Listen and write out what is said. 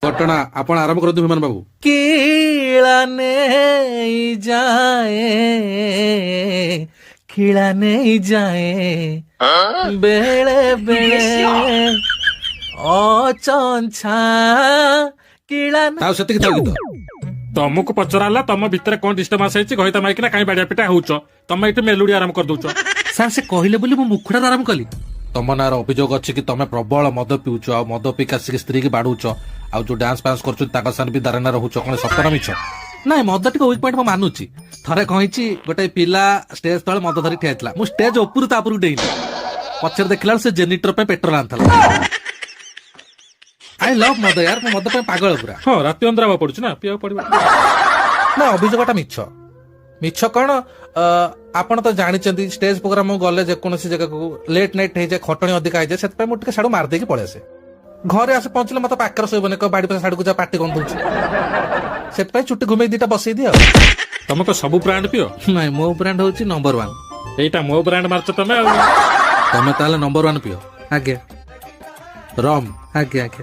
ଘଟଣା ଆପଣ ଆରମ୍ଭ କରନ୍ତୁ ବିମାନ ବାବୁ। କିଳା ନେଇ ଯାଏ କିଳା ନେଇ ଯାଏ ବେଳେ ବେଳେ ଅଚଞ୍ଛା କିଳା ତାଉ ସେତିକି ଥାଉ ଗୀତ। ତମକୁ ପଚରା ହେଲା ତମ ଭିତରେ କଣ ଡିଷ୍ଟର୍ବାନ୍ସ ହେଇଛି ଗହିତା ମାଇକିନା କାଇଁ ବାଡିଆ ପିଟା ହଉଛ? ତମେ ଏଠି ମେଲୋଡି ଆରମ୍ଭ କରିଦଉଛ। ସାର୍ ସେ କହିଲେ ବୋଲି ମୁଁ ମୁଖଟା ଆରମ୍ଭ କଲି। ତମ ନାଁର ଅଭିଯୋଗ ଅଛି କି ତମେ ପ୍ରବଳ ମଦ ପିଉଛ ଆଉ ମଦ ପିଇକି ଆସିକି ସ୍ତ୍ରୀକି ବାଡୁଛ ଆଉ ଯୋଉ ଡ୍ୟାନ୍ସ ଫ୍ୟାନ୍ସ କରୁଛନ୍ତି ତାଙ୍କ ସାଙ୍ଗରେ ବି ଦାରେନା ରହୁଛ, କଣ ସତର ମିଛ? ନାଇଁ ମଦ ଟିକେ ୱିକ୍ ପଏଣ୍ଟ ମୁଁ ମାନୁଛି। ଥରେ କହିଛି ଗୋଟେ ପିଲା ଷ୍ଟେଜ ତଳେ ମଦ ଧରି ଠିଆ ହେଇଥିଲା, ମୁଁ ଷ୍ଟେଜ ଉପରୁ ତା ଉପରକୁ ଡେଇଁଲି, ପଛରେ ଦେଖିଲା ସେ ଜେନିଟର ପାଇଁ ପେଟ୍ରୋଲ ଆଣିଥିଲା। ଆଇ ଲଭ୍ ମଦ ୟାର, ମୁଁ ମଦ ପାଇଁ ପାଗଳ ପୁରା। ହଁ ରାତି ଅନ୍ଦରା ହବା ପଡୁଛି ନା, ପିଇବାକୁ ପଡିବ। ନା ଅଭିଯୋଗଟା ମିଛ। ମିଛ କଣ ଆପଣ ତ ଜାଣିଛନ୍ତି ଷ୍ଟେଜ ପ୍ରୋଗ୍ରାମ ଗଲେ ଯେକୌଣସି ଜାଗାକୁ ଲେଟ୍ ନାଇଟ୍ ହେଇଯାଏ, ଖଟଣି ଅଧିକା ହେଇଯାଏ, ସେଥିପାଇଁ ମୁଁ ଟିକେ ସାଡୁ ମାରିଦେଇକି ପଳେଇ ଆସେ। ଘରେ ଆସି ପହଞ୍ଚିଲେ ମତେ ପାଖରେ ଶୋଇବନି, ବାଡି ପାଖେ ସାଡକୁ ଯା ପାଟି ଗନ୍ଧଉଛି, ସେଥିପାଇଁ ଚୁଟି ଘୁମେଇ ଦିଟା ବସେଇ ଦିଅ। ତମେ କଣ ସବୁ ବ୍ରାଣ୍ଡ ପିଅ? ନାଇଁ ମୋ ବ୍ରାଣ୍ଡ ହଉଛି ନମ୍ବର 1। ଏଇଟା ମୋ ବ୍ରାଣ୍ଡ ମାରୁଛ ତମେ ଆଉ। ତମେ ତାହେଲେ ନମ୍ବର 1 ପିଅ? ଆଜ୍ଞା ରମ୍? ଆଜ୍ଞା ଆଜ୍ଞା